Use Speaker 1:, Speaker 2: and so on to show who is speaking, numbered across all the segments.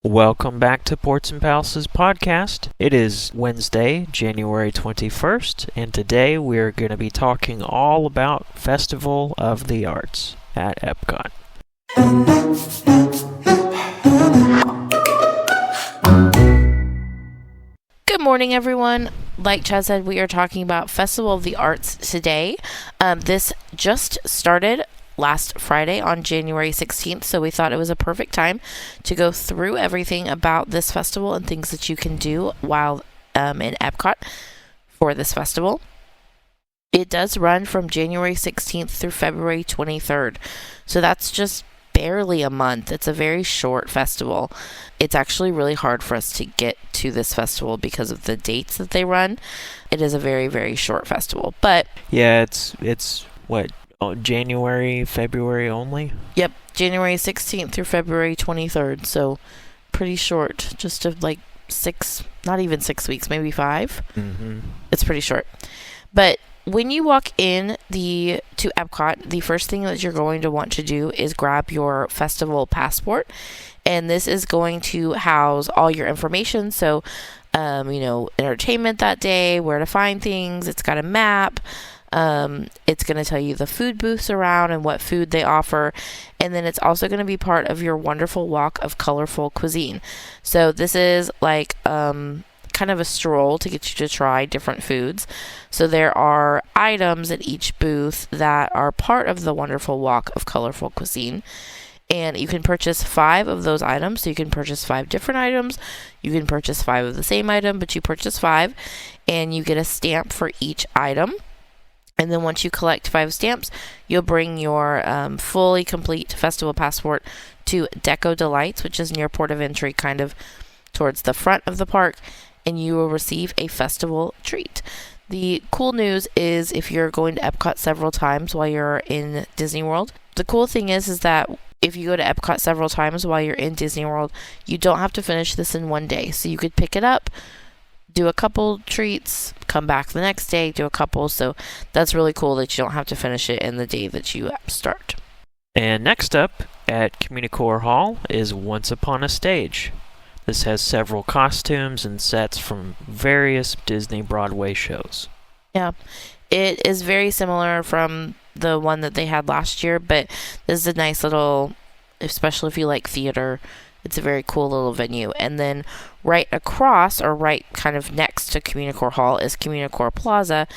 Speaker 1: Welcome back to Ports and Palaces podcast. It is Wednesday, January 21st, and today we're going to be talking all about Festival of the Arts at EPCOT.
Speaker 2: Good morning, everyone. Like Chad said, we are talking about Festival of the Arts today. This just started last Friday on January 16th, so we thought it was a perfect time to go through everything about this festival and things that you can do while in Epcot for this festival. It does run from January 16th through February 23rd, so that's just barely a month. It's a very short festival. It's actually really hard for us to get to this festival because of the dates that they run. It is a very, very short festival, but
Speaker 1: yeah, it's what? January, February only?
Speaker 2: Yep, January 16th through February 23rd, so pretty short, just like not even 6 weeks, maybe 5.
Speaker 1: Mm-hmm.
Speaker 2: It's pretty short. But when you walk in to Epcot, the first thing that you're going to want to do is grab your festival passport, and this is going to house all your information, so entertainment that day, where to find things. It's got a map. It's going to tell you the food booths around and what food they offer. And then it's also going to be part of your wonderful walk of colorful cuisine. So this is like kind of a stroll to get you to try different foods. So there are items at each booth that are part of the wonderful walk of colorful cuisine. And you can purchase 5 of those items. So you can purchase 5 different items. You can purchase 5 of the same item, but you purchase 5 and you get a stamp for each item. And then once you collect 5 stamps, you'll bring your fully complete festival passport to Deco Delights, which is near Port of Entry, kind of towards the front of the park, and you will receive a festival treat. The cool news is if you're going to Epcot several times while you're in Disney World, the cool thing is that if you go to Epcot several times while you're in Disney World, you don't have to finish this in one day. So you could pick it up, do a couple treats, come back the next day, do a couple. So that's really cool that you don't have to finish it in the day that you start.
Speaker 1: And next up at Communicore Hall is Once Upon a Stage. This has several costumes and sets from various Disney Broadway shows.
Speaker 2: Yeah, it is very similar from the one that they had last year, but this is a nice little, especially if you like theater, it's a very cool little venue. And then right across, or right kind of next to Communicore Hall, is Communicore Plaza.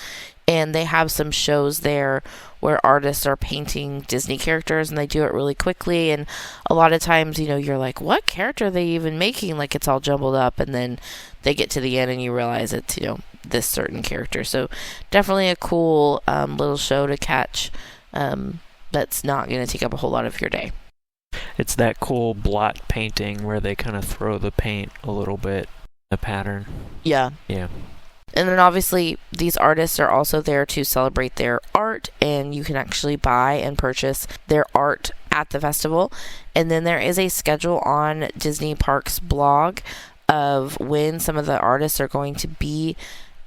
Speaker 2: And they have some shows there where artists are painting Disney characters, and they do it really quickly. And a lot of times, you're like, what character are they even making? Like, it's all jumbled up. And then they get to the end and you realize it's, this certain character. So definitely a cool little show to catch that's not going to take up a whole lot of your day.
Speaker 1: It's that cool blot painting where they kind of throw the paint a little bit, a pattern.
Speaker 2: Yeah.
Speaker 1: Yeah.
Speaker 2: And then obviously these artists are also there to celebrate their art, and you can actually buy and purchase their art at the festival. And then there is a schedule on Disney Parks blog of when some of the artists are going to be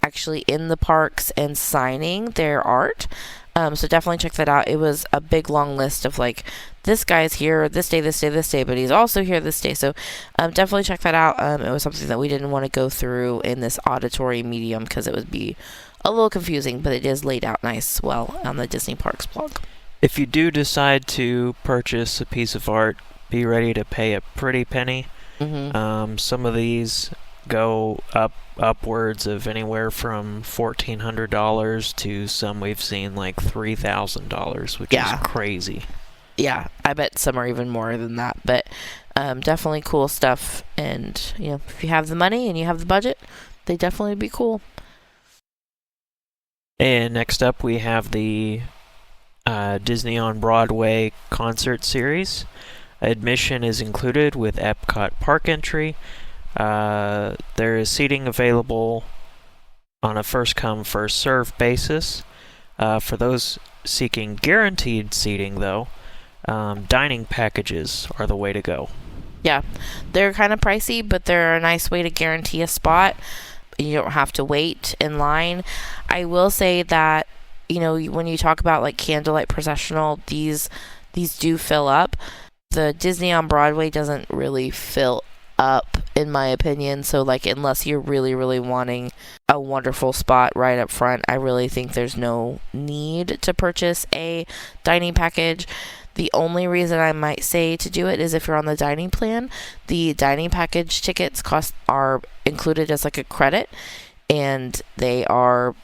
Speaker 2: actually in the parks and signing their art. So definitely check that out. It was a big long list of like, this guy's here this day, this day, this day, but he's also here this day. So definitely check that out. It was something that we didn't want to go through in this auditory medium because it would be a little confusing, but it is laid out nice, well, on the Disney Parks blog.
Speaker 1: If you do decide to purchase a piece of art, be ready to pay a pretty penny.
Speaker 2: Mm-hmm.
Speaker 1: Some of these go upwards of anywhere from $1,400 to some we've seen like $3,000, which is crazy.
Speaker 2: Yeah, I bet some are even more than that, but definitely cool stuff. And if you have the money and you have the budget, they definitely be cool.
Speaker 1: And next up we have the Disney on Broadway concert series. Admission is included with Epcot Park entry. There is seating available on a first-come, first-served basis. For those seeking guaranteed seating, though, dining packages are the way to go.
Speaker 2: Yeah, they're kind of pricey, but they're a nice way to guarantee a spot. You don't have to wait in line. I will say that, when you talk about like Candlelight Processional, these do fill up. The Disney on Broadway doesn't really fill up, in my opinion. So, like, unless you're really, really wanting a wonderful spot right up front, I really think there's no need to purchase a dining package. The only reason I might say to do it is if you're on the dining plan. The dining package tickets are included as like a credit, and they are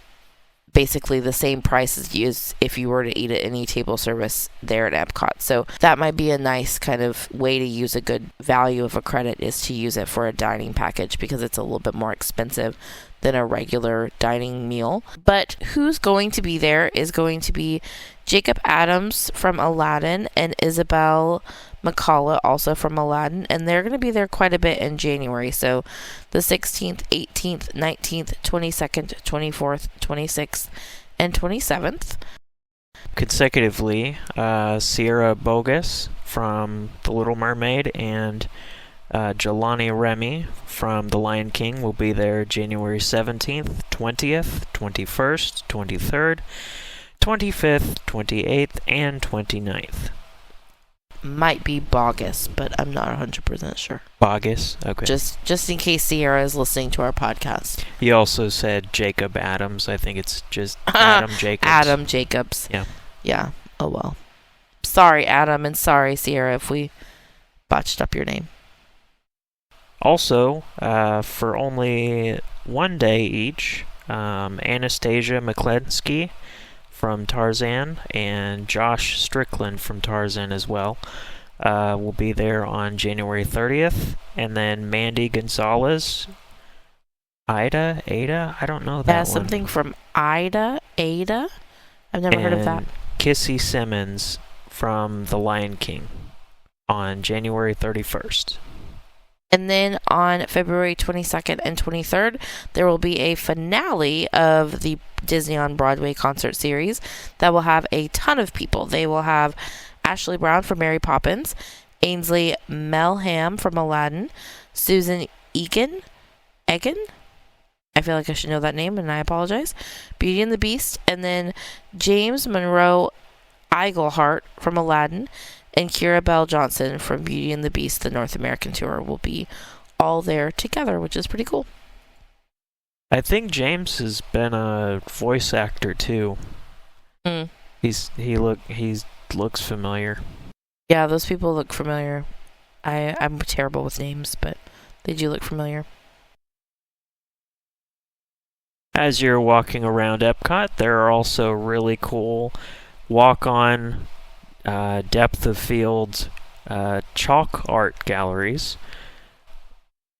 Speaker 2: basically the same price as if you were to eat at any table service there at Epcot. So that might be a nice kind of way to use a good value of a credit, is to use it for a dining package, because it's a little bit more expensive than a regular dining meal. But who's going to be there is going to be Jacob Adams from Aladdin and Isabel McCullough, also from Aladdin, and they're going to be there quite a bit in January. So the 16th, 18th, 19th, 22nd, 24th, 26th, and 27th.
Speaker 1: Consecutively, Sierra Bogus from The Little Mermaid and Jelani Remy from The Lion King will be there January 17th, 20th, 21st, 23rd, 25th, 28th, and 29th.
Speaker 2: Might be Bogus, but I'm not 100% sure.
Speaker 1: Bogus? Okay.
Speaker 2: Just in case Sierra is listening to our podcast.
Speaker 1: You also said Jacob Adams. I think it's just Adam Jacobs.
Speaker 2: Adam Jacobs.
Speaker 1: Yeah.
Speaker 2: Yeah. Oh, well. Sorry, Adam, and sorry, Sierra, if we botched up your name.
Speaker 1: Also, for only one day each, Anastasia McClensky from Tarzan and Josh Strickland from Tarzan as well will be there on January 30th. And then Mandy Gonzalez, Ada, I don't know that one.
Speaker 2: Something from Ada? I've never heard of that.
Speaker 1: Kissy Simmons from The Lion King on January 31st.
Speaker 2: And then on February 22nd and 23rd, there will be a finale of the Disney on Broadway concert series that will have a ton of people. They will have Ashley Brown from Mary Poppins, Ainsley Melham from Aladdin, Susan Egan, I feel like I should know that name, and I apologize, Beauty and the Beast, and then James Monroe Iglehart from Aladdin, and Kira Bell Johnson from Beauty and the Beast, the North American tour, will be all there together, which is pretty cool.
Speaker 1: I think James has been a voice actor too. He looks familiar.
Speaker 2: Yeah, those people look familiar. I'm terrible with names, but they do look familiar.
Speaker 1: As you're walking around Epcot, there are also really cool walk-on depth of field chalk art galleries.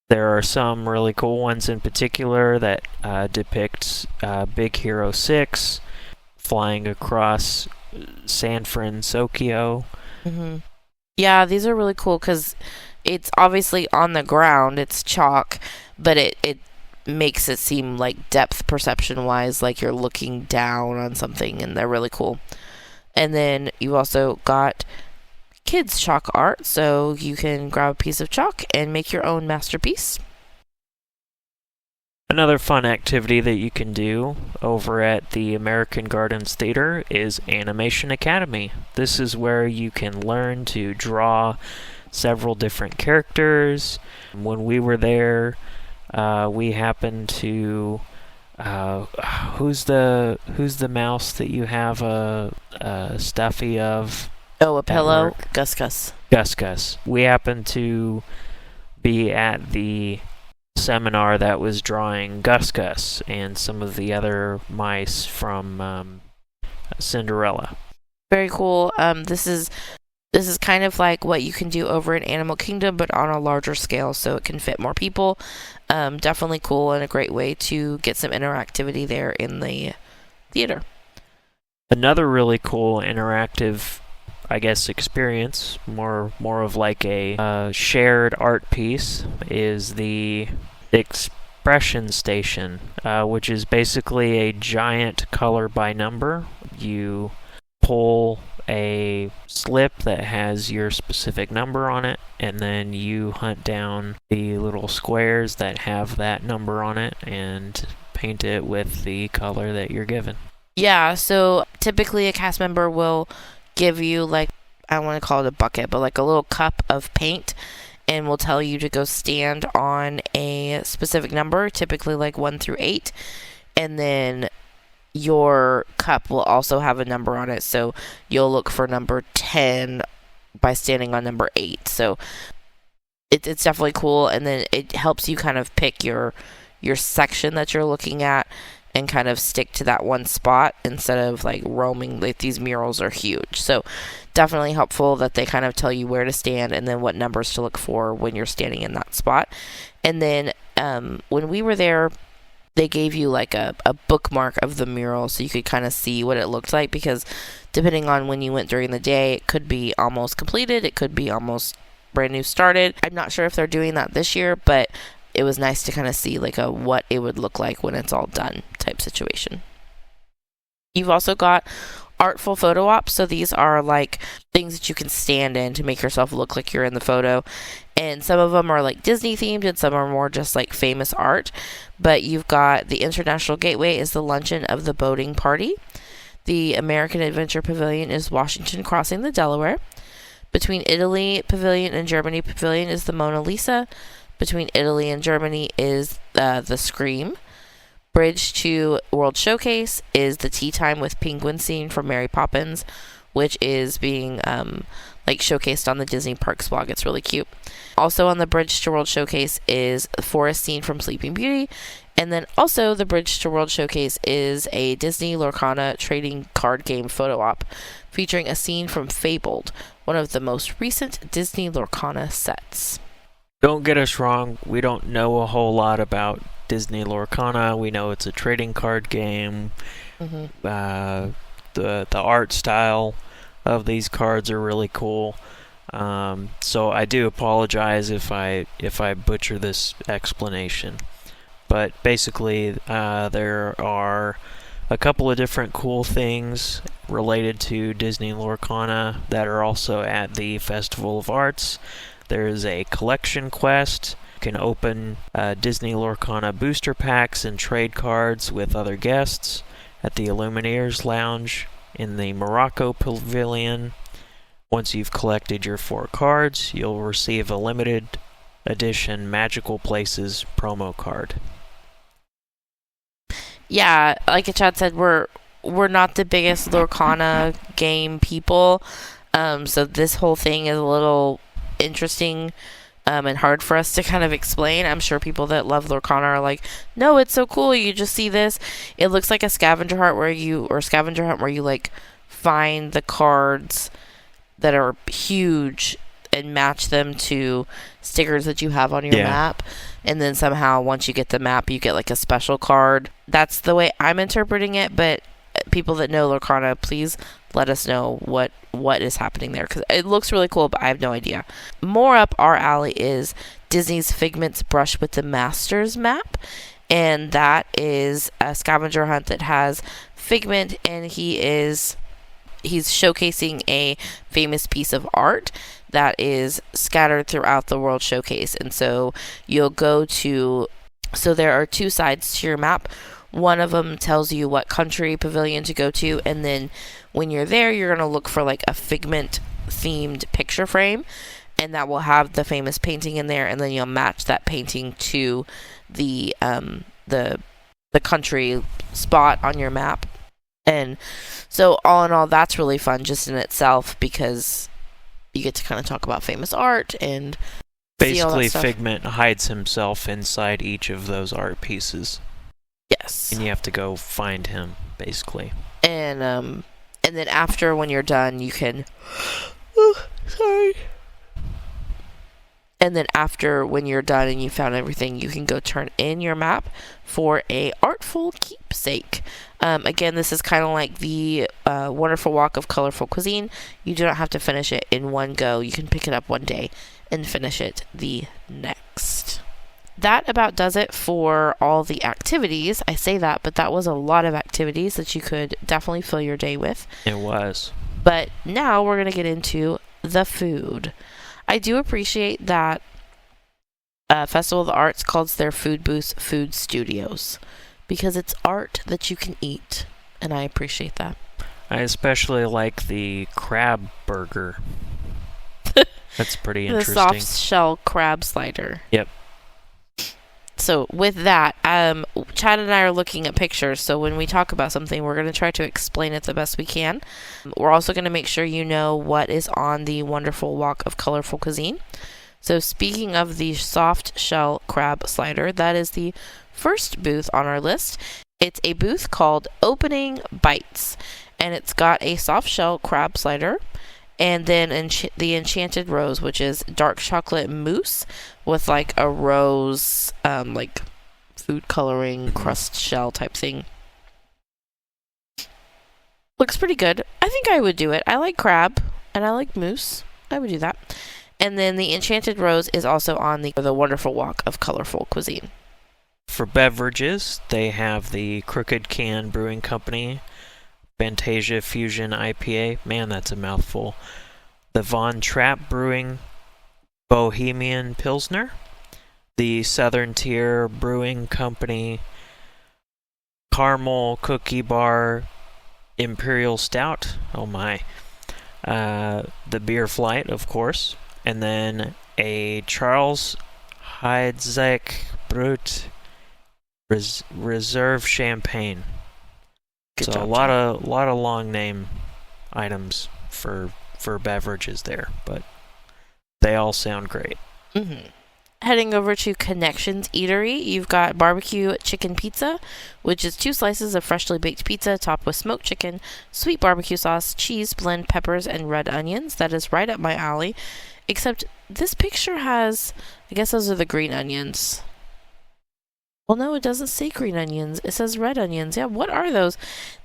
Speaker 1: There are some really cool ones in particular that depict Big Hero 6 flying across San Francisco.
Speaker 2: Mm-hmm. Yeah, these are really cool because it's obviously on the ground, it's chalk, but it makes it seem like depth perception wise, like you're looking down on something, and they're really cool. And then you also got kids chalk art, so you can grab a piece of chalk and make your own masterpiece.
Speaker 1: Another fun activity that you can do over at the American Gardens Theater is Animation Academy. This is where you can learn to draw several different characters. When we were there, we happened to who's the mouse that you have a stuffy of?
Speaker 2: Oh, a pillow. Gus.
Speaker 1: Gus. We happened to be at the seminar that was drawing Gus and some of the other mice from Cinderella.
Speaker 2: Very cool. This is kind of like what you can do over in Animal Kingdom, but on a larger scale, so it can fit more people. Definitely cool and a great way to get some interactivity there in the theater.
Speaker 1: Another really cool interactive, I guess, experience, more of like a shared art piece, is the Expression Station, which is basically a giant color by number. You pull a slip that has your specific number on it, and then you hunt down the little squares that have that number on it and paint it with the color that you're given.
Speaker 2: Yeah, so typically a cast member will give you, like, I don't want to call it a bucket, but like a little cup of paint, and will tell you to go stand on a specific number, typically like 1 through 8, and then your cup will also have a number on it, so you'll look for number 10 by standing on number 8. So it's definitely cool, and then it helps you kind of pick your section that you're looking at and kind of stick to that one spot instead of like roaming. Like, these murals are huge, so definitely helpful that they kind of tell you where to stand and then what numbers to look for when you're standing in that spot. And then when we were there, they gave you like a bookmark of the mural so you could kind of see what it looked like, because depending on when you went during the day, it could be almost completed, it could be almost brand new started. I'm not sure if they're doing that this year, but it was nice to kind of see like what it would look like when it's all done type situation. You've also got artful photo ops. So these are like things that you can stand in to make yourself look like you're in the photo. And some of them are like Disney themed and some are more just like famous art. But you've got the International Gateway is the luncheon of the boating party. The American Adventure Pavilion is Washington crossing the Delaware. Between Italy Pavilion and Germany Pavilion is the Mona Lisa. Between Italy and Germany is the Scream. Bridge to World Showcase is the Tea Time with Penguin scene from Mary Poppins, which is being like showcased on the Disney Parks blog. It's really cute. Also on the Bridge to World Showcase is the forest scene from Sleeping Beauty. And then also the Bridge to World Showcase is a Disney Lorcana trading card game photo op featuring a scene from Fabled, one of the most recent Disney Lorcana sets.
Speaker 1: Don't get us wrong, we don't know a whole lot about Disney Lorcana. We know it's a trading card game.
Speaker 2: Mm-hmm.
Speaker 1: The art style of these cards are really cool. So I do apologize if I butcher this explanation. But basically, there are a couple of different cool things related to Disney Lorcana that are also at the Festival of Arts. There's a collection quest. You can open Disney Lorcana booster packs and trade cards with other guests at the Illumineers Lounge in the Morocco Pavilion. Once you've collected your 4 cards, you'll receive a limited edition Magical Places promo card.
Speaker 2: Yeah, like Chad said, we're not the biggest Lorcana game people, so this whole thing is a little interesting and hard for us to kind of explain. I'm sure people that love Lorcana are like, no, it's so cool, you just see this. It looks like a scavenger hunt where you like find the cards that are huge and match them to stickers that you have on your map, and then somehow once you get the map you get like a special card. That's the way I'm interpreting it, but people that know Lorcana, please let us know what is happening there, because it looks really cool, but I have no idea. More up our alley is Disney's Figment's Brush with the Masters map, and that is a scavenger hunt that has Figment, and he's showcasing a famous piece of art that is scattered throughout the World Showcase. And so you'll go to, so there are 2 sides to your map. One of them tells you what country pavilion to go to, and then when you're there, you're going to look for like a Figment themed picture frame, and that will have the famous painting in there, and then you'll match that painting to the country spot on your map. And so all in all, that's really fun just in itself, because you get to kind of talk about famous art and
Speaker 1: basically Figment hides himself inside each of those art pieces.
Speaker 2: Yes.
Speaker 1: And you have to go find him, basically.
Speaker 2: And then after, when you're done, you can And then after, when you're done and you found everything, you can go turn in your map for a artful keepsake. Again, this is kind of like the Wonderful Walk of Colorful Cuisine. You do not have to finish it in one go. You can pick it up one day and finish it the next. That about does it for all the activities. I say that, but that was a lot of activities that you could definitely fill your day with.
Speaker 1: It was.
Speaker 2: But now we're going to get into the food. I do appreciate that Festival of the Arts calls their food booths food studios, because it's art that you can eat, and I appreciate that.
Speaker 1: I especially like the crab burger. That's pretty
Speaker 2: The
Speaker 1: interesting.
Speaker 2: soft shell crab slider.
Speaker 1: Yep.
Speaker 2: So with that, Chad and I are looking at pictures. So when we talk about something, we're going to try to explain it the best we can. We're also going to make sure you know what is on the wonderful walk of colorful cuisine. So speaking of the soft shell crab slider, that is the first booth on our list. It's a booth called Opening Bites, and it's got a soft shell crab slider, and then the Enchanted Rose, which is dark chocolate mousse with like a rose, like food coloring crust shell type thing. Looks pretty good. I think I would do it. I like crab and I like mousse. I would do that. And then the Enchanted Rose is also on the wonderful walk of colorful cuisine.
Speaker 1: For beverages, they have the Crooked Can Brewing Company Fantasia Fusion IPA. Man, that's a mouthful. The Von Trapp Brewing Bohemian Pilsner. The Southern Tier Brewing Company Caramel Cookie Bar Imperial Stout. Oh my. The Beer Flight, of course. And then a Charles Heidsieck Brut Reserve Champagne.
Speaker 2: Good
Speaker 1: So
Speaker 2: job,
Speaker 1: a lot of long name items for beverages there, but they all sound great.
Speaker 2: Mm-hmm. Heading over to Connections Eatery, you've got barbecue chicken pizza, which is 2 slices of freshly baked pizza topped with smoked chicken, sweet barbecue sauce, cheese, blend peppers, and red onions. That is right up my alley. Except this picture has, I guess those are the green onions. Well, no, it doesn't say green onions. It says red onions. Yeah, what are those?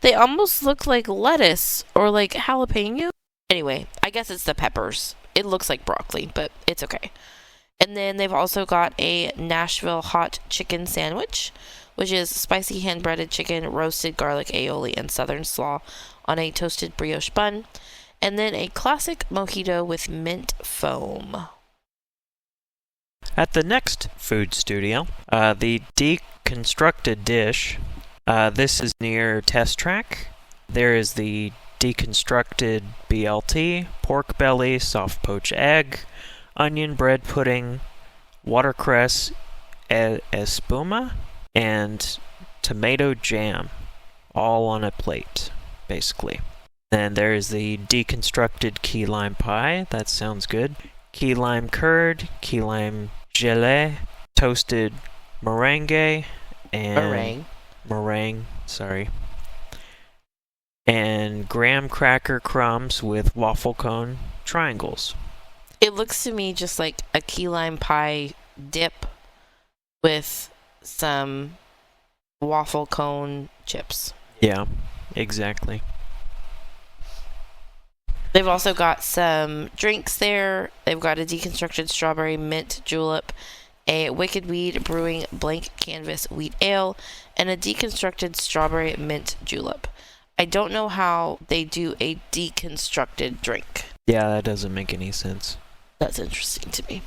Speaker 2: They almost look like lettuce or like jalapeno. Anyway, I guess it's the peppers. It looks like broccoli, but it's okay. And then they've also got a Nashville hot chicken sandwich, which is spicy hand-breaded chicken, roasted garlic aioli, and southern slaw on a toasted brioche bun. And then a classic mojito with mint foam.
Speaker 1: At the next food studio, the Deconstructed Dish. This is near Test Track. There is the Deconstructed BLT, pork belly, soft poached egg, onion bread pudding, watercress espuma, and tomato jam, all on a plate, basically. Then there is the Deconstructed key lime pie. That sounds good. Key lime curd, key lime gelée, toasted meringue, and meringue, sorry. And graham cracker crumbs with waffle cone triangles.
Speaker 2: It looks to me just like a key lime pie dip with some waffle cone chips.
Speaker 1: Yeah, exactly.
Speaker 2: They've also got some drinks there. They've got a deconstructed strawberry mint julep, a Wicked Weed Brewing blank canvas wheat ale, and a deconstructed strawberry mint julep. I don't know how they do a deconstructed drink.
Speaker 1: Yeah, that doesn't make any sense.
Speaker 2: That's interesting to me.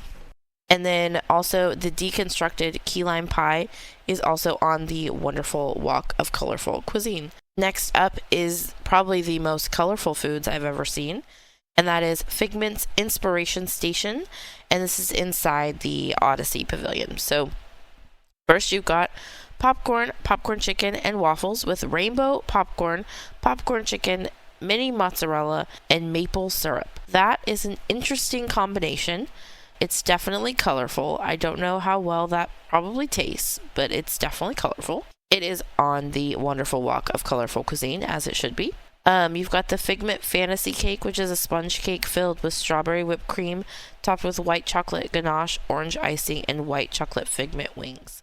Speaker 2: And then also the deconstructed key lime pie is also on the wonderful walk of colorful cuisine. Next up is probably the most colorful foods I've ever seen, and that is Figment's Inspiration Station, and this is inside the Odyssey Pavilion. So first you've got popcorn chicken, and waffles with rainbow popcorn chicken, mini mozzarella, and maple syrup. That is an interesting combination. It's definitely colorful. I don't know how well that probably tastes, but it's definitely colorful. It is on the wonderful walk of colorful cuisine, as it should be. You've got the Figment Fantasy Cake, which is a sponge cake filled with strawberry whipped cream, topped with white chocolate ganache, orange icing, and white chocolate Figment wings.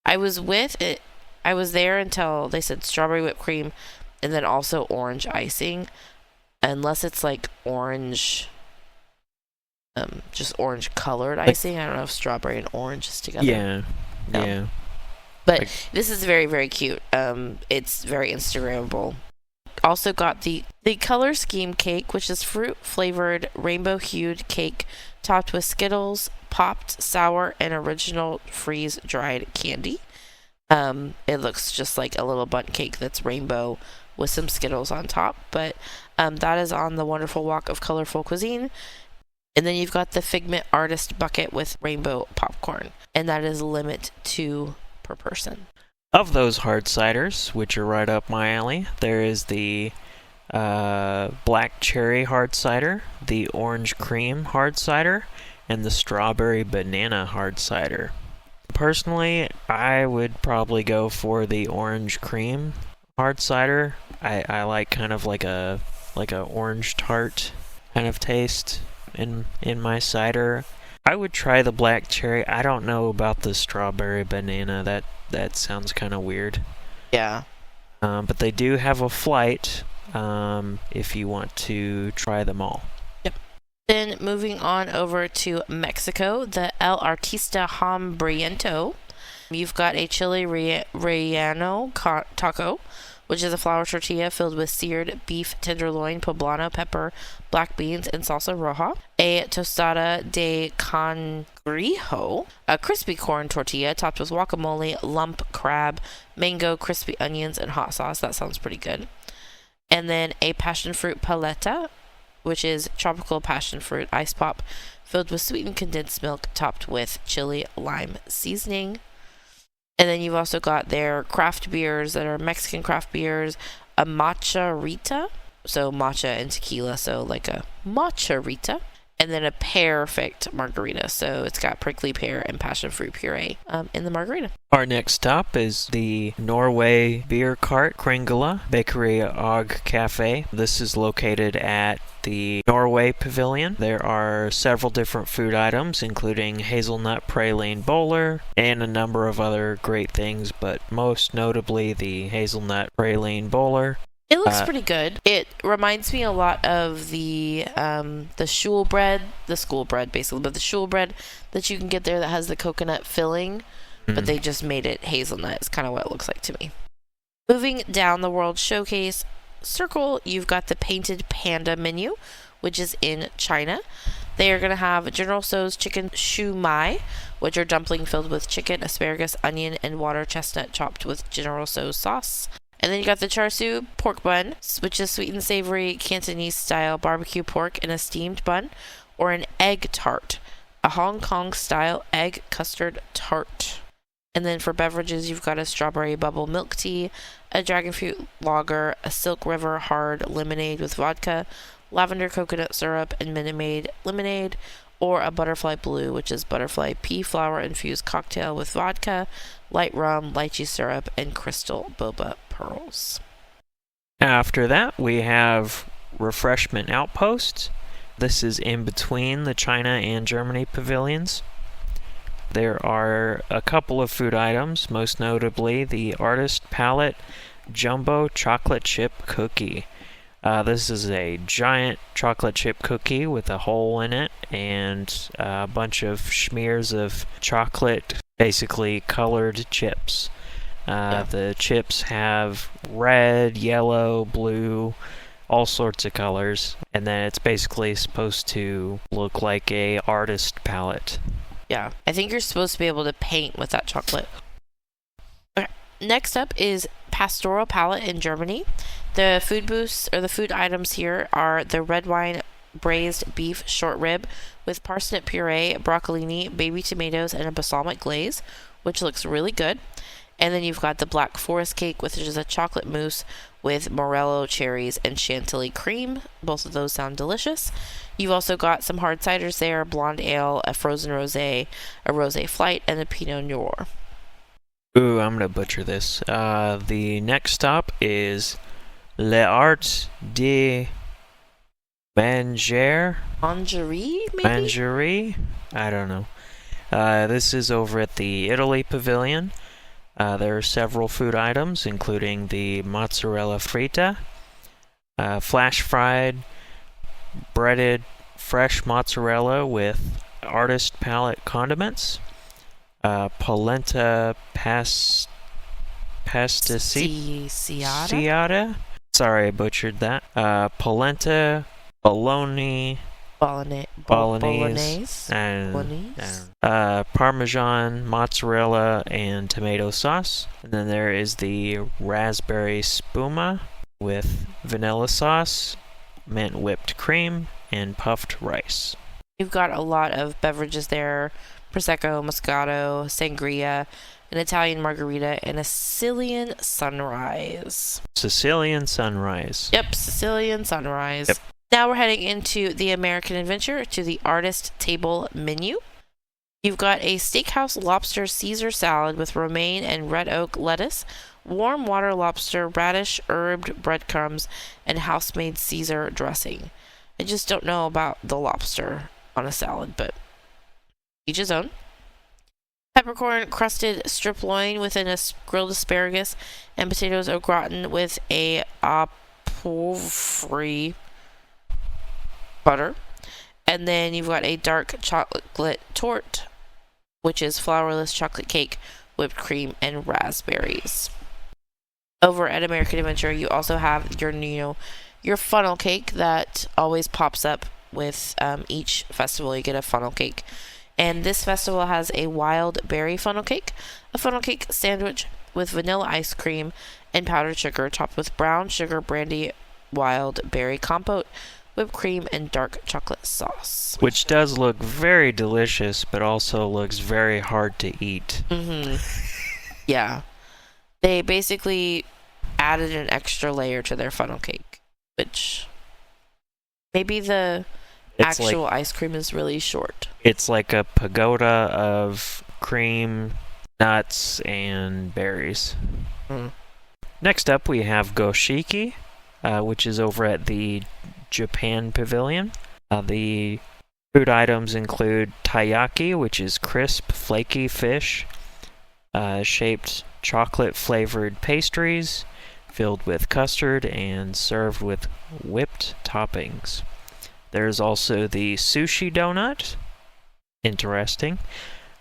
Speaker 2: I was there until they said strawberry whipped cream, and then also orange icing, unless it's like orange, just orange colored icing. I don't know if strawberry and orange is together.
Speaker 1: Yeah.
Speaker 2: But this is very, very cute. It's very Instagrammable. Also got the color scheme cake, which is fruit flavored rainbow hued cake topped with Skittles, popped sour, and original freeze dried candy. It looks just like a little bundt cake that's rainbow with some Skittles on top, but that is on the wonderful walk of colorful cuisine. And then you've got the Figment Artist Bucket with rainbow popcorn, and that is limit 2 per person.
Speaker 1: Of those hard ciders, which are right up my alley, there is the black cherry hard cider, the orange cream hard cider, and the strawberry banana hard cider. Personally, I would probably go for the orange cream hard cider. I like kind of like a orange tart kind of taste in my cider. I would try the black cherry. I don't know about the strawberry banana. That sounds kind of weird.
Speaker 2: Yeah.
Speaker 1: But they do have a flight if you want to try them all.
Speaker 2: Yep. Then moving on over to Mexico, the El Artista Hambriento. You've got a chili relleno taco, which is a flour tortilla filled with seared beef tenderloin, poblano pepper, black beans, and salsa roja. A tostada de cangrejo, a crispy corn tortilla topped with guacamole, lump crab, mango, crispy onions, and hot sauce. That sounds pretty good. And then a passion fruit paleta, which is tropical passion fruit ice pop filled with sweetened condensed milk topped with chili lime seasoning. And then you've also got their craft beers that are Mexican craft beers, a matcha rita, so matcha and tequila, so like a matcha rita, and then a perfect margarita, so it's got prickly pear and passion fruit puree in the margarita.
Speaker 1: Our next stop is the Norway Beer Cart Kringla Bakery Og Cafe. This is located at the Norway Pavilion. There are several different food items, including hazelnut praline bowler and a number of other great things, but most notably the hazelnut praline bowler.
Speaker 2: It looks pretty good. It reminds me a lot of the shul bread, the school bread basically, but the shul bread that you can get there that has the coconut filling, but they just made it hazelnut. It's kind of what it looks like to me. Moving down the World Showcase Circle, you've got the Painted Panda menu, which is in China. They are going to have General Tso's chicken shu mai, which are dumpling filled with chicken, asparagus, onion, and water chestnut chopped with General Tso's sauce. And then you got the char siu pork bun, which is sweet and savory Cantonese style barbecue pork in a steamed bun, or an egg tart, a Hong Kong style egg custard tart. And then for beverages, you've got a strawberry bubble milk tea, a dragon fruit lager, a Silk River hard lemonade with vodka, lavender coconut syrup, and Minute Maid lemonade, or a butterfly blue, which is butterfly pea flower infused cocktail with vodka, light rum, lychee syrup, and crystal boba pearls.
Speaker 1: After that, we have Refreshment Outpost. This is in between the China and Germany pavilions. There are a couple of food items, most notably the Artist Palette Jumbo Chocolate Chip Cookie. This is a giant chocolate chip cookie with a hole in it and a bunch of smears of chocolate, basically colored chips. The chips have red, yellow, blue, all sorts of colors, and then it's basically supposed to look like a artist palette.
Speaker 2: Yeah, I think you're supposed to be able to paint with that chocolate. Okay. Next up is Pastoral Palette in Germany. The food booths, or the food items here, are the red wine braised beef short rib with parsnip puree, broccolini, baby tomatoes, and a balsamic glaze, which looks really good. And then you've got the Black Forest cake, which is a chocolate mousse with morello cherries and chantilly cream. Both of those sound delicious. You've also got some hard ciders there, blonde ale, a frozen rosé, a rosé flight, and a pinot noir.
Speaker 1: Ooh, I'm going to butcher this. The next stop is L'Art de Manger.
Speaker 2: Mangerie, maybe?
Speaker 1: Mangerie? I don't know. This is over at the Italy Pavilion. There are several food items, including the mozzarella fritta, flash fried, breaded fresh mozzarella with artist palette condiments, polenta pasticciata. Sorry, I butchered that. Polenta, bologna, bolognese, and Parmesan, mozzarella, and tomato sauce. And then there is the raspberry spuma with vanilla sauce, mint whipped cream, and puffed rice.
Speaker 2: You've got a lot of beverages there: Prosecco, Moscato, Sangria, an Italian margarita, and a Sicilian sunrise.
Speaker 1: Sicilian sunrise.
Speaker 2: Yep, Sicilian sunrise.
Speaker 1: Yep.
Speaker 2: Now we're heading into the American Adventure to the artist table menu. You've got a steakhouse lobster Caesar salad with romaine and red oak lettuce, warm water lobster, radish, herbed breadcrumbs, and house-made Caesar dressing. I just don't know about the lobster on a salad, but each his own. Peppercorn crusted strip loin with grilled asparagus and potatoes au gratin with a apple-free butter. And then you've got a dark chocolate torte, which is flourless chocolate cake, whipped cream, and raspberries. Over at American Adventure, you also have your funnel cake that always pops up with each festival. You get a funnel cake. And this festival has a wild berry funnel cake, a funnel cake sandwich with vanilla ice cream and powdered sugar, topped with brown sugar brandy wild berry compote, whipped cream, and dark chocolate sauce.
Speaker 1: Which does look very delicious, but also looks very hard to eat.
Speaker 2: Mm-hmm. Yeah. They basically added an extra layer to their funnel cake, which maybe the actual ice cream is really short.
Speaker 1: It's like a pagoda of cream, nuts, and berries.
Speaker 2: Mm.
Speaker 1: Next up, we have Goshiki, which is over at the Japan Pavilion. The food items include taiyaki, which is crisp, flaky fish, shaped chocolate-flavored pastries, filled with custard and served with whipped toppings. There's also the sushi donut. Interesting.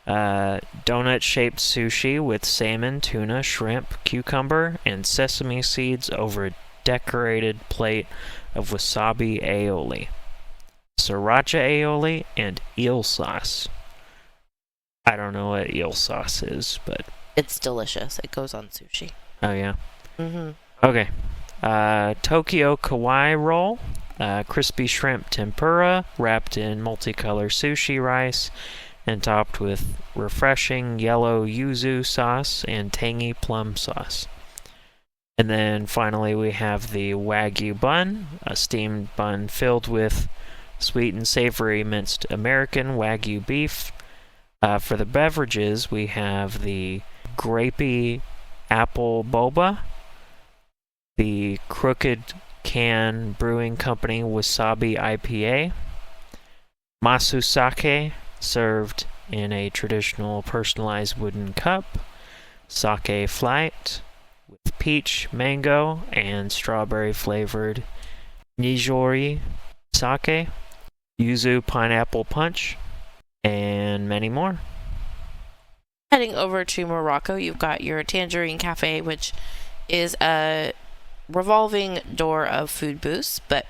Speaker 1: Donut-shaped sushi with salmon, tuna, shrimp, cucumber, and sesame seeds over a decorated plate of wasabi aioli, sriracha aioli, and eel sauce. I don't know what eel sauce is, but
Speaker 2: it's delicious. It goes on sushi.
Speaker 1: Oh, yeah?
Speaker 2: Mm-hmm.
Speaker 1: Okay. Tokyo Kawaii roll. Crispy shrimp tempura wrapped in multicolor sushi rice and topped with refreshing yellow yuzu sauce and tangy plum sauce. And then finally we have the Wagyu bun, a steamed bun filled with sweet and savory minced American Wagyu beef. For the beverages, we have the grapey apple boba, the Crooked Can Brewing Company Wasabi IPA, Masusake, served in a traditional personalized wooden cup, Sake Flight, with peach, mango, and strawberry flavored Nijori sake, yuzu pineapple punch, and many more.
Speaker 2: Heading over to Morocco, you've got your Tangerine Cafe, which is a revolving door of food booths, but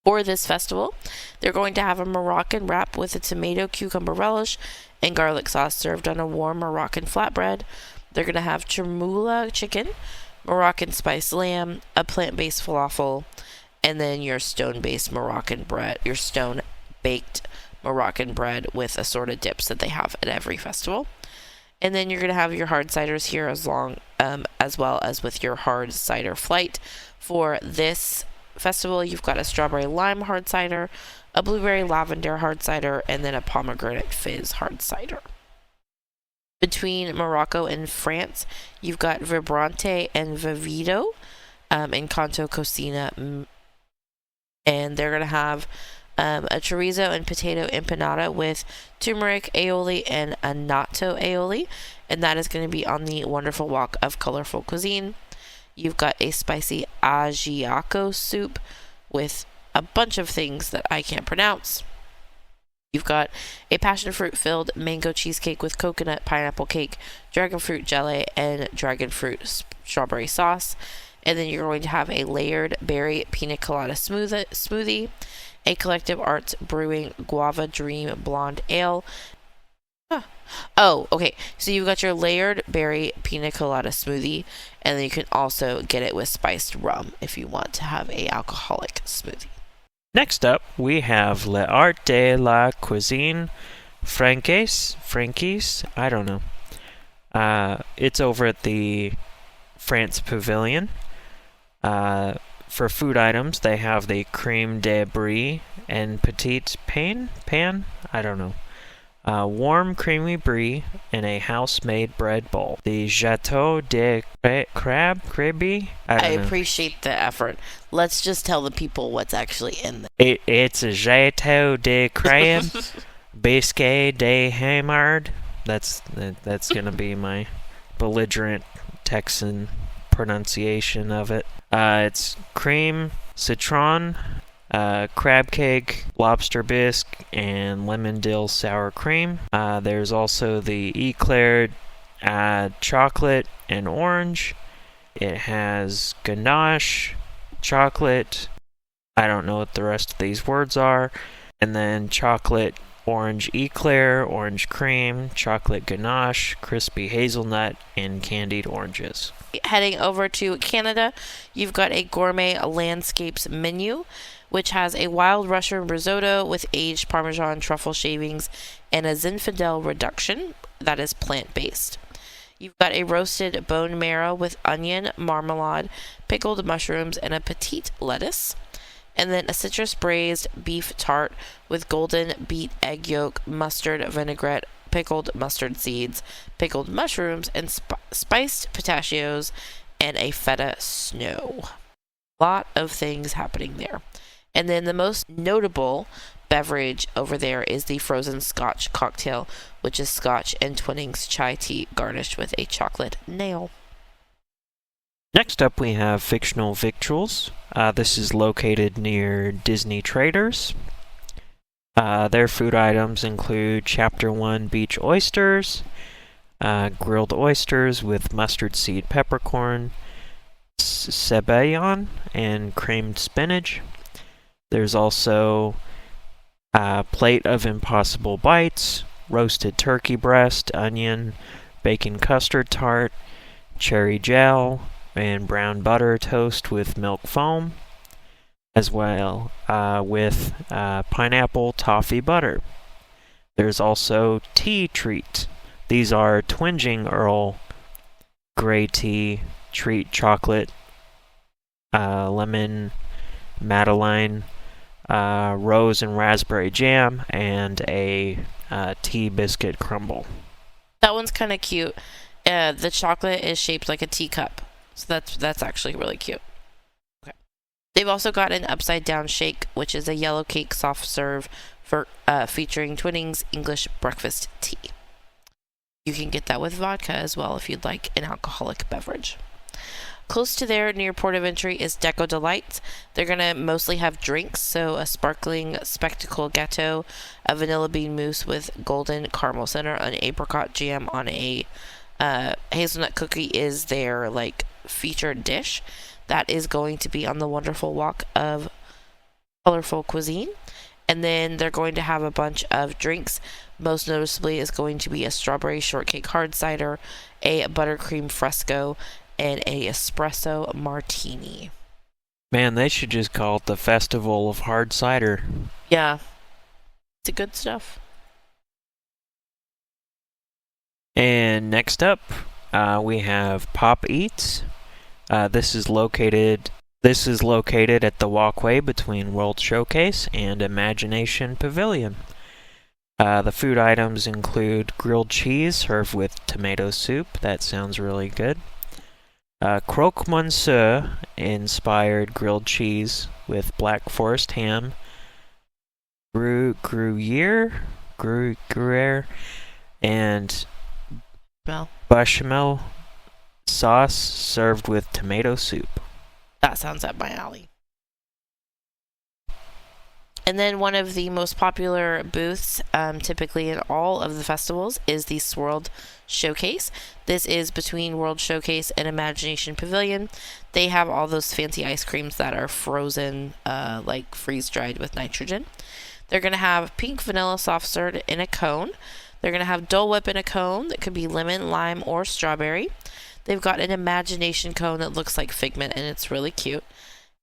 Speaker 2: for this festival, they're going to have a Moroccan wrap with a tomato cucumber relish and garlic sauce served on a warm Moroccan flatbread. They're going to have chermoula chicken, Moroccan spiced lamb, a plant-based falafel, and then your stone-based Moroccan bread, your stone-baked Moroccan bread with assorted dips that they have at every festival. And then you're going to have your hard ciders here as well as with your hard cider flight. For this festival, you've got a strawberry lime hard cider, a blueberry lavender hard cider, and then a pomegranate fizz hard cider. Between Morocco and France, you've got Vibrante and Vivido in Canto Cocina. And they're going to have a chorizo and potato empanada with turmeric aioli and a natto aioli. And that is going to be on the wonderful walk of colorful cuisine. You've got a spicy ajiaco soup with a bunch of things that I can't pronounce. You've got a passion fruit filled mango cheesecake with coconut pineapple cake, dragon fruit jelly, and dragon fruit strawberry sauce. And then you're going to have a layered berry pina colada smoothie, a Collective Arts Brewing Guava Dream Blonde Ale. Oh, okay. So you've got your layered berry pina colada smoothie, and then you can also get it with spiced rum if you want to have a alcoholic smoothie.
Speaker 1: Next up, we have L'Art de la Cuisine Francaise, I don't know. It's over at the France Pavilion. For food items, they have the creme de brie and petite pan, I don't know. Warm creamy brie in a house-made bread bowl. The Gâteau de Crêpe,
Speaker 2: I appreciate the effort. Let's just tell the people what's actually in there.
Speaker 1: It's a Gâteau de Crêpe, Biscuit de Hamard. That's gonna be my belligerent Texan pronunciation of it. It's cream, citron, crab cake, lobster bisque, and lemon dill sour cream. There's also the eclair chocolate and orange. It has ganache, chocolate, I don't know what the rest of these words are, and then chocolate orange eclair, orange cream, chocolate ganache, crispy hazelnut, and candied oranges.
Speaker 2: Heading over to Canada, you've got a gourmet landscapes menu, which has a wild Russian risotto with aged Parmesan truffle shavings and a Zinfandel reduction that is plant-based. You've got a roasted bone marrow with onion, marmalade, pickled mushrooms, and a petite lettuce. And then a citrus braised beef tart with golden beet egg yolk, mustard vinaigrette, pickled mustard seeds, pickled mushrooms, and spiced pistachios, and a feta snow. A lot of things happening there. And then the most notable beverage over there is the frozen scotch cocktail, which is scotch and Twinings chai tea garnished with a chocolate nail.
Speaker 1: Next up, we have Fictional Victuals. This is located near Disney Traders. Their food items include Chapter 1 beach oysters, grilled oysters with mustard seed peppercorn, cebayon, and creamed spinach. There's also a plate of Impossible Bites, roasted turkey breast, onion, bacon custard tart, cherry gel, and brown butter toast with milk foam, as well with pineapple toffee butter. There's also tea treat. These are Twinging Earl Grey tea, treat chocolate, lemon Madeline, rose and raspberry jam, and a tea biscuit crumble.
Speaker 2: That one's kind of cute. The chocolate is shaped like a teacup, so that's actually really cute. Okay. They've also got an upside down shake, which is a yellow cake soft serve for featuring Twinings English breakfast tea. You can get that with vodka as well if you'd like an alcoholic beverage. Close to there, near port of entry, is Deco Delights. They're going to mostly have drinks, so a sparkling spectacle gâteau, a vanilla bean mousse with golden caramel center, an apricot jam on a hazelnut cookie is their featured dish. That is going to be on the wonderful walk of colorful cuisine. And then they're going to have a bunch of drinks. Most noticeably is going to be a strawberry shortcake hard cider, a buttercream fresco, and a espresso martini.
Speaker 1: Man, they should just call it the Festival of Hard Cider.
Speaker 2: Yeah. It's a good stuff.
Speaker 1: And next up, we have Pop Eats. This is located at the walkway between World Showcase and Imagination Pavilion. The food items include grilled cheese served with tomato soup. That sounds really good. Croque Monsieur inspired grilled cheese with Black Forest ham. Gruyere, and bechamel sauce served with tomato soup.
Speaker 2: That sounds up my alley. And then one of the most popular booths, typically in all of the festivals, is the Swirled Showcase. This is between World Showcase and Imagination Pavilion. They have all those fancy ice creams that are frozen, freeze-dried with nitrogen. They're going to have pink vanilla soft serve in a cone. They're going to have Dole Whip in a cone that could be lemon, lime, or strawberry. They've got an Imagination cone that looks like Figment, and it's really cute.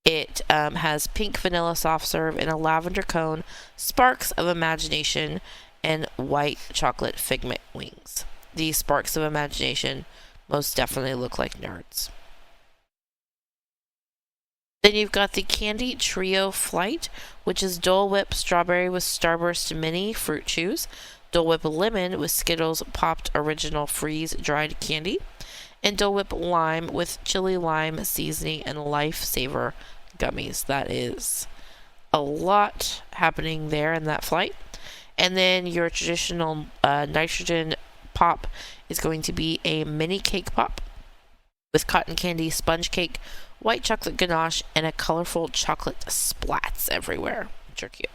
Speaker 2: It has pink vanilla soft serve in a lavender cone, Sparks of Imagination, and white chocolate Figment wings. These Sparks of Imagination most definitely look like nerds. Then you've got the Candy Trio Flight, which is Dole Whip Strawberry with Starburst Mini Fruit Chews, Dole Whip Lemon with Skittles Popped Original Freeze Dried Candy, and Dole Whip Lime with Chili Lime Seasoning and Lifesaver Gummies. That is a lot happening there in that flight. And then your traditional nitrogen pop is going to be a mini cake pop with cotton candy sponge cake, white chocolate ganache, and a colorful chocolate splats everywhere, which are cute.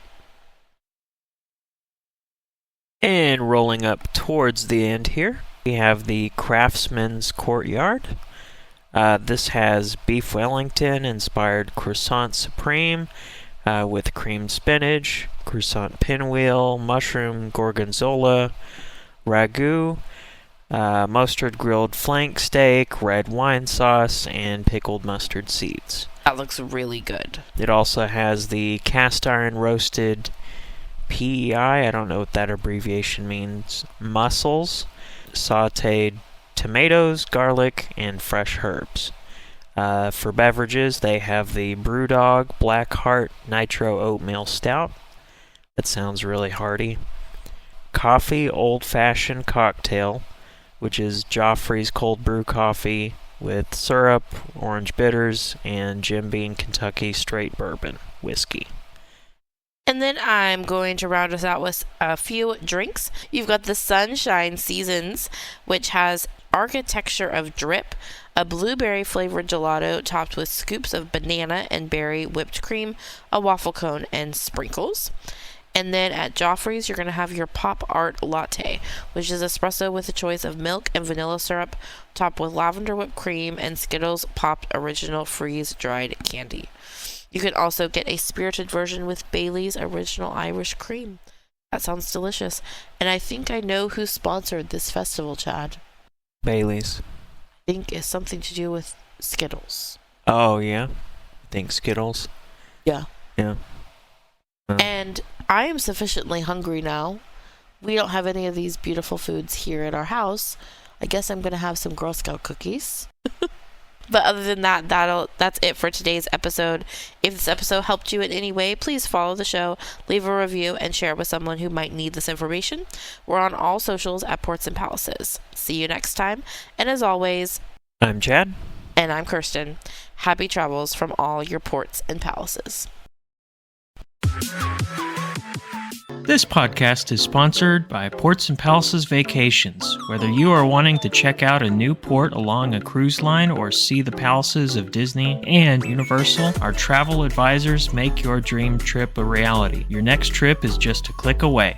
Speaker 1: And rolling up towards the end here, we have the Craftsman's Courtyard. This has beef Wellington inspired croissant supreme with creamed spinach, croissant pinwheel, mushroom gorgonzola, ragu, mustard grilled flank steak, red wine sauce, and pickled mustard seeds.
Speaker 2: That looks really good.
Speaker 1: It also has the cast iron roasted PEI, I don't know what that abbreviation means, mussels, sauteed tomatoes, garlic, and fresh herbs. For beverages, they have the Brewdog Blackheart Nitro Oatmeal Stout. That sounds really hearty. Coffee Old Fashioned Cocktail, which is Joffrey's cold brew coffee with syrup, orange bitters, and Jim Beam Kentucky straight bourbon whiskey.
Speaker 2: And then I'm going to round us out with a few drinks. You've got the Sunshine Seasons, which has Architecture of Drip, a blueberry flavored gelato topped with scoops of banana and berry whipped cream, a waffle cone, and sprinkles. And then at Joffrey's, you're going to have your Pop Art Latte, which is espresso with a choice of milk and vanilla syrup, topped with lavender whipped cream and Skittles Popped Original Freeze Dried Candy. You can also get a spirited version with Bailey's Original Irish Cream. That sounds delicious. And I think I know who sponsored this festival, Chad.
Speaker 1: Bailey's.
Speaker 2: I think it's something to do with Skittles.
Speaker 1: Oh, yeah? I think Skittles?
Speaker 2: Yeah.
Speaker 1: Yeah.
Speaker 2: And I am sufficiently hungry now. We don't have any of these beautiful foods here at our house. I guess I'm going to have some Girl Scout cookies. But other than that, that's it for today's episode. If this episode helped you in any way, please follow the show, leave a review, and share it with someone who might need this information. We're on all socials at Ports and Palaces. See you next time. And as always,
Speaker 1: I'm Chad.
Speaker 2: And I'm Kirsten. Happy travels from all your ports and palaces.
Speaker 3: This podcast is sponsored by Ports and Palaces Vacations. Whether you are wanting to check out a new port along a cruise line or see the palaces of Disney and Universal, our travel advisors make your dream trip a reality. Your next trip is just a click away.